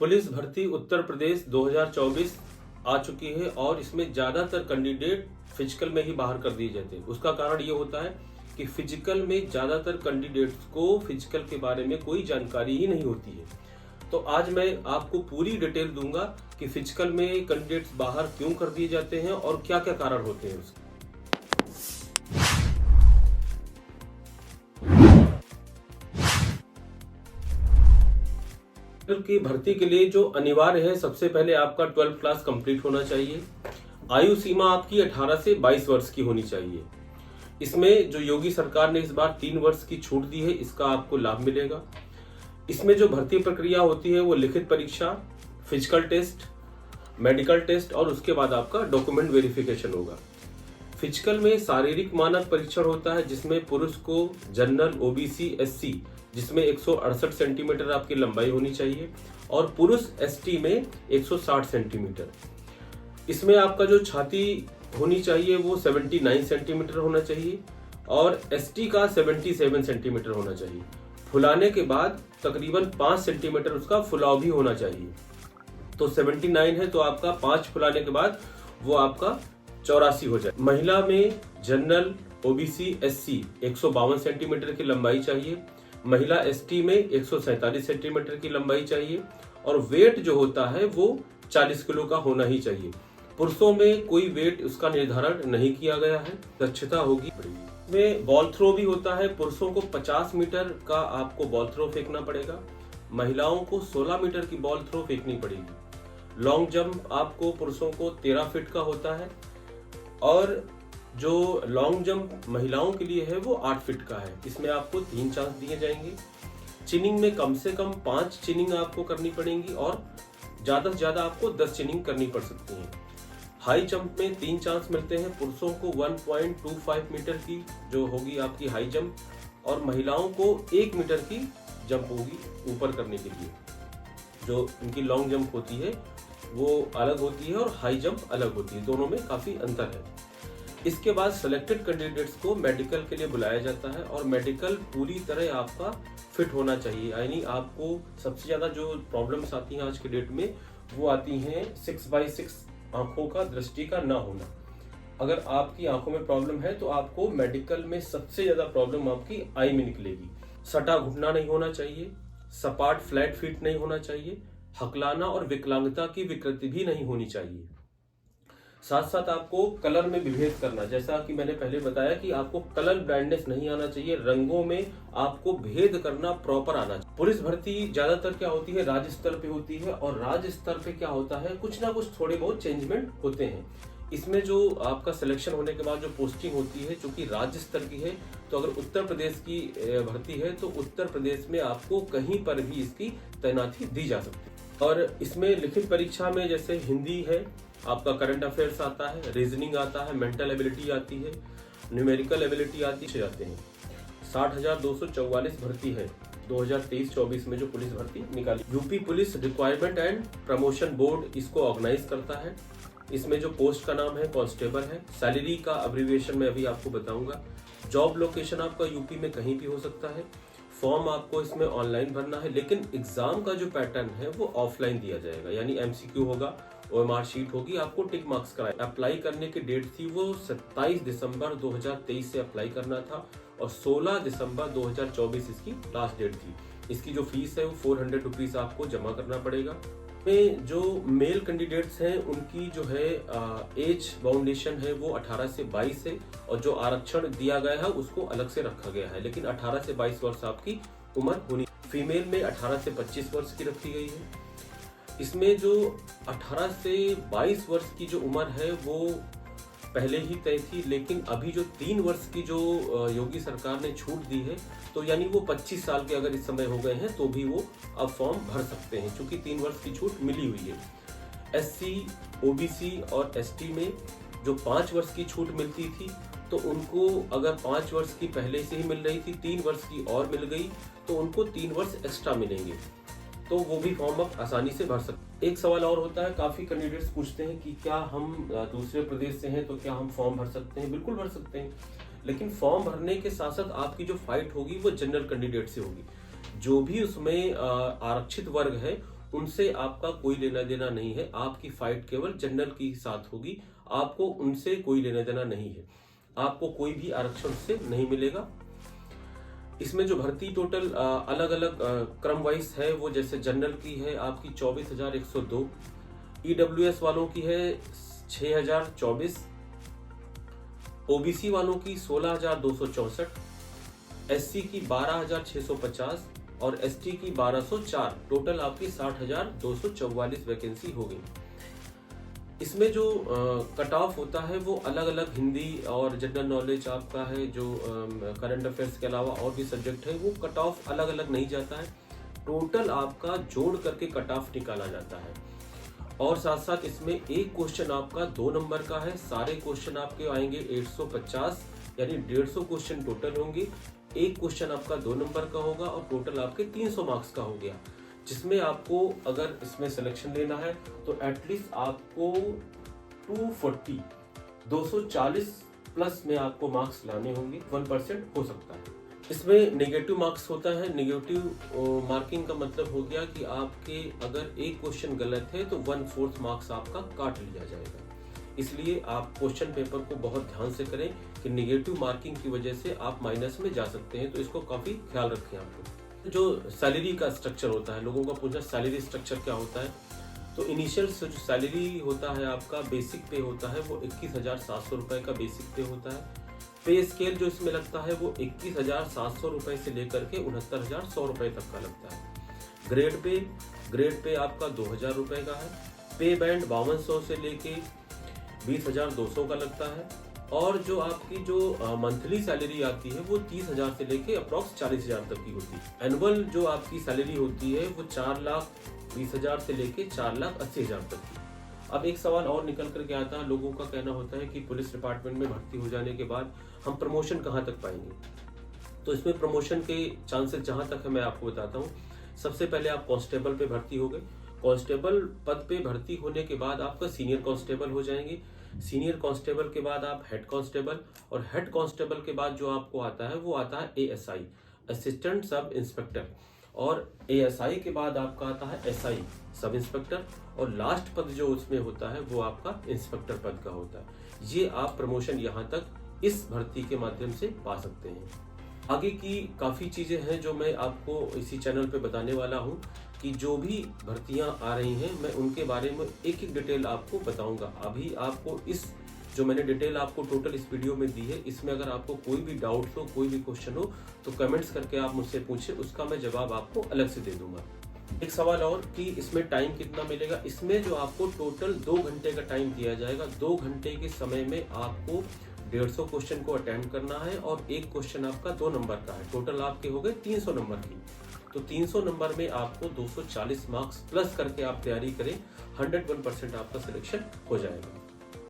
Police भर्ती उत्तर प्रदेश 2024 आ चुकी है और इसमें ज़्यादातर कैंडिडेट फिजिकल में ही बाहर कर दिए जाते हैं। उसका कारण ये होता है कि फिजिकल में ज़्यादातर कैंडिडेट्स को फिजिकल के बारे में कोई जानकारी ही नहीं होती है। तो आज मैं आपको पूरी डिटेल दूंगा कि फिजिकल में कैंडिडेट्स बाहर क्यों कर दिए जाते हैं और क्या क्या कारण होते हैं उसके। की भर्ती के लिए जो अनिवार्य है, सबसे पहले आपका 12th क्लास कंप्लीट होना चाहिए। आयु सीमा आपकी 18 से 22 वर्ष की होनी चाहिए। इसमें जो योगी सरकार ने इस बार 3 वर्ष की छूट दी है, इसका आपको लाभ मिलेगा। इसमें जो भर्ती प्रक्रिया होती है वो लिखित परीक्षा, फिजिकल टेस्ट, मेडिकल टेस्ट और उसके बाद आपका डॉक्यूमेंट वेरिफिकेशन होगा। फिजिकल में शारीरिक मानक परीक्षण होता है जिसमें पुरुष को जनरल, ओबीसी, एससी जिसमें 168 सेंटीमीटर आपकी लंबाई होनी चाहिए और पुरुष एसटी में 160 सेंटीमीटर। इसमें आपका जो छाती होनी चाहिए वो 79 सेंटीमीटर होना चाहिए और एसटी का 77 सेंटीमीटर होना चाहिए। फुलाने के बाद तकरीबन 5 सेंटीमीटर उसका फुलाव भी होना चाहिए। तो 79 है तो आपका 5 फुलाने के बाद वो आपका 84 हो जाए। महिला में जनरल, ओबीसी, एससी 152 सेंटीमीटर की लंबाई चाहिए। महिला एसटी में 147 सेंटीमीटर की लंबाई चाहिए और वेट जो होता है वो 40 किलो का होना ही चाहिए। पुरुषों में कोई वेट उसका निर्धारण नहीं किया गया है। दक्षता होगी। में बॉल थ्रो भी होता है। पुरुषों को 50 मीटर का आपको बॉल थ्रो फेंकना पड़ेगा। महिलाओं को 16 मीटर की बॉल थ्रो फेंकनी पड़ेगी। लॉन्ग जंप आपको पुरुषों को 13 फीट का होता है और जो लॉन्ग जंप महिलाओं के लिए है वो 8 फीट का है। इसमें आपको 3 चांस दिए जाएंगे। चिनिंग में कम से कम 5 चिनिंग आपको करनी पड़ेंगी और ज्यादा से ज्यादा आपको 10 चिनिंग करनी पड़ सकती है। हाई जंप में 3 चांस मिलते हैं। पुरुषों को 1.25 मीटर की जो होगी आपकी हाई जंप और महिलाओं को 1 मीटर की जंप होगी ऊपर करने के लिए। जो इनकी लॉन्ग जंप होती है वो अलग होती है और हाई जंप अलग होती है, दोनों में काफी अंतर है। इसके बाद सिलेक्टेड कैंडिडेट्स को मेडिकल के लिए बुलाया जाता है और मेडिकल पूरी तरह आपका फिट होना चाहिए। यानी आपको सबसे ज्यादा जो प्रॉब्लम्स आती हैं आज के डेट में वो आती हैं 6/6 आंखों का दृष्टि का ना होना। अगर आपकी आंखों में प्रॉब्लम है तो आपको मेडिकल में सबसे ज्यादा प्रॉब्लम आपकी आई में निकलेगी। सटा घुटना नहीं होना चाहिए, सपाट फ्लैट फीट नहीं होना चाहिए, हकलाना और विकलांगता की विकृति भी नहीं होनी चाहिए। साथ साथ आपको कलर में विभेद करना, जैसा कि मैंने पहले बताया कि आपको कलर ब्लाइंडनेस नहीं आना चाहिए। रंगों में आपको भेद करना प्रॉपर आना चाहिए। पुलिस भर्ती ज्यादातर क्या होती है राज्य स्तर पे होती है और राज्य स्तर पे क्या होता है कुछ ना कुछ थोड़े बहुत चेंजमेंट होते हैं। इसमें जो आपका सिलेक्शन होने के बाद जो पोस्टिंग होती है चूंकि राज्य स्तर की है, तो अगर उत्तर प्रदेश की भर्ती है तो उत्तर प्रदेश में आपको कहीं पर भी इसकी तैनाती दी जा सकती है। और इसमें लिखित परीक्षा में जैसे हिंदी है, आपका करंट अफेयर्स आता है, रीजनिंग आता है, मेंटल एबिलिटी आती है, न्यूमेरिकल एबिलिटी आती है जाते हैं। 60,244 भर्ती है 2023-24 में जो पुलिस भर्ती निकाली। UP police requirement and promotion board इसको ऑर्गेनाइज करता है। इसमें जो पोस्ट का नाम है कांस्टेबल है। सैलरी का अब्रीविएशन मैं अभी आपको बताऊंगा। जॉब लोकेशन आपका यूपी में कहीं भी हो सकता है। फॉर्म आपको इसमें ऑनलाइन भरना है, लेकिन एग्जाम का जो पैटर्न है वो ऑफलाइन दिया जाएगा। यानी एमसीक्यू होगा, ओएमआर शीट होगी, आपको टिक मार्क्स कराए। अप्लाई करने की डेट थी वो 27 दिसंबर 2023 से अप्लाई करना था और 16 दिसंबर 2024 इसकी लास्ट डेट थी। इसकी जो फीस है वो 400 रुपीज आपको जमा करना पड़ेगा। में जो मेल कैंडिडेट्स हैं उनकी जो है एज बाउंडेशन है वो 18 से 22 है और जो आरक्षण दिया गया है उसको अलग से रखा गया है, लेकिन 18 से 22 वर्ष आपकी उम्र होनी। फीमेल में 18 से 25 वर्ष की रखी गई है। इसमें जो 18 से 22 वर्ष की जो उम्र है वो पहले ही तय थी, लेकिन अभी जो 3 वर्ष की जो योगी सरकार ने छूट दी है तो यानी वो 25 साल के अगर इस समय हो गए हैं तो भी वो अब फॉर्म भर सकते हैं, क्योंकि 3 वर्ष की छूट मिली हुई है। एससी, ओबीसी और एसटी में जो 5 वर्ष की छूट मिलती थी तो उनको अगर 5 वर्ष की पहले से ही मिल रही थी, 3 वर्ष की और मिल गई तो उनको 3 वर्ष एक्स्ट्रा मिलेंगे, तो वो भी फॉर्म आप आसानी से भर सकते। एक सवाल और होता है, काफी कैंडिडेट्स पूछते हैं कि क्या हम दूसरे प्रदेश से हैं तो क्या हम फॉर्म भर सकते हैं। बिल्कुल भर सकते हैं, लेकिन फॉर्म भरने के साथ साथ आपकी जो फाइट होगी वो जनरल कैंडिडेट से होगी। जो भी उसमें आरक्षित वर्ग है उनसे आपका कोई लेना देना नहीं है। आपकी फाइट केवल जनरल की साथ होगी, आपको उनसे कोई लेना देना नहीं है। आपको कोई भी आरक्षण से नहीं मिलेगा। इसमें जो भर्ती टोटल अलग अलग क्रम वाइज है, वो जैसे जनरल की है आपकी 24,102, ईडब्ल्यूएस वालों की है 6,024, ओबीसी वालों की 16,264, एससी की 12,650 और एसटी की 1,204। टोटल आपकी 60,244 वैकेंसी हो गई। इसमें जो कट ऑफ होता है वो अलग अलग हिंदी और जनरल नॉलेज आपका है, जो करंट अफेयर्स के अलावा और भी सब्जेक्ट है, वो कट ऑफ अलग अलग नहीं जाता है। टोटल आपका जोड़ करके कट ऑफ निकाला जाता है। और साथ साथ इसमें एक क्वेश्चन आपका 2 नंबर का है। सारे क्वेश्चन आपके आएंगे 150, यानी 150 क्वेश्चन टोटल होंगे। एक क्वेश्चन आपका 2 नंबर का होगा और टोटल आपके 300 मार्क्स का हो गया, जिसमें आपको अगर इसमें सिलेक्शन लेना है तो एटलीस्ट आपको 240 प्लस में आपको मार्क्स लाने होंगे। 1% हो सकता है। इसमें नेगेटिव मार्क्स होता है। नेगेटिव मार्किंग का मतलब हो गया कि आपके अगर एक क्वेश्चन गलत है तो 1/4 मार्क्स आपका काट लिया जाएगा। इसलिए आप क्वेश्चन पेपर को बहुत ध्यान से करें कि नेगेटिव मार्किंग की वजह से आप माइनस में जा सकते हैं, तो इसको काफी ख्याल रखें आपको। जो सैलरी का स्ट्रक्चर होता है, लोगों का पूछना सैलरी स्ट्रक्चर क्या होता है, तो इनिशियल जो सैलरी होता है आपका बेसिक पे होता है वो 21,700 रुपए का बेसिक पे होता है। पे स्केल जो इसमें लगता है वो 21,700 रुपए से लेकर के 69,100 रुपए तक का लगता है। ग्रेड पे आपका 2,000 रुपए का है। पे बैंड 5200 से लेके 20,200 का लगता है। और जो आपकी जो मंथली सैलरी आती है वो 30,000 से लेके अप्रॉक्स 40,000 तक की होती है। एनुअल जो आपकी सैलरी होती है वो 4,20,000 से लेके 4,80,000 तक की। अब एक सवाल और निकल कर के आता है, लोगों का कहना होता है कि पुलिस डिपार्टमेंट में भर्ती हो जाने के बाद हम प्रमोशन कहाँ तक पाएंगे। तो इसमें प्रमोशन के चांसेस जहां तक है मैं आपको बताता हूँ। सबसे पहले आप कांस्टेबल पे भर्ती हो गए। कांस्टेबल पद पे भर्ती होने के बाद आपका सीनियर कांस्टेबल हो जाएंगे। सीनियर कांस्टेबल के बाद आप हेड कांस्टेबल, और हेड कांस्टेबल के बाद जो आपको आता है वो आता है एएसआई, असिस्टेंट सब इंस्पेक्टर। और एएसआई के बाद आपका आता है एसआई, सब इंस्पेक्टर। और लास्ट पद जो उसमें होता है वो आपका इंस्पेक्टर पद का होता है। ये आप प्रमोशन यहाँ तक इस भर्ती के माध्यम से पा सकते हैं। आगे की काफी चीजें हैं जो मैं आपको इसी चैनल पे बताने वाला हूँ कि जो भी भर्तियां आ रही हैं मैं उनके बारे में एक एक डिटेल आपको बताऊंगा। अभी आपको इस जो मैंने डिटेल आपको टोटल इस वीडियो में दी है, इसमें अगर आपको कोई भी डाउट हो, कोई भी क्वेश्चन हो तो कमेंट्स करके आप मुझसे पूछे, उसका मैं जवाब आपको अलग से दे दूंगा। एक सवाल और कि इसमें टाइम कितना मिलेगा। इसमें जो आपको टोटल 2 घंटे का टाइम दिया जाएगा। 2 घंटे के समय में आपको 150 क्वेश्चन को अटेम्प्ट करना है और एक क्वेश्चन आपका 2 नंबर का है। टोटल आपके हो गए 300 नंबर की। तो 300 नंबर में आपको 240 मार्क्स प्लस करके आप तैयारी करें, 101% आपका सिलेक्शन हो जाएगा।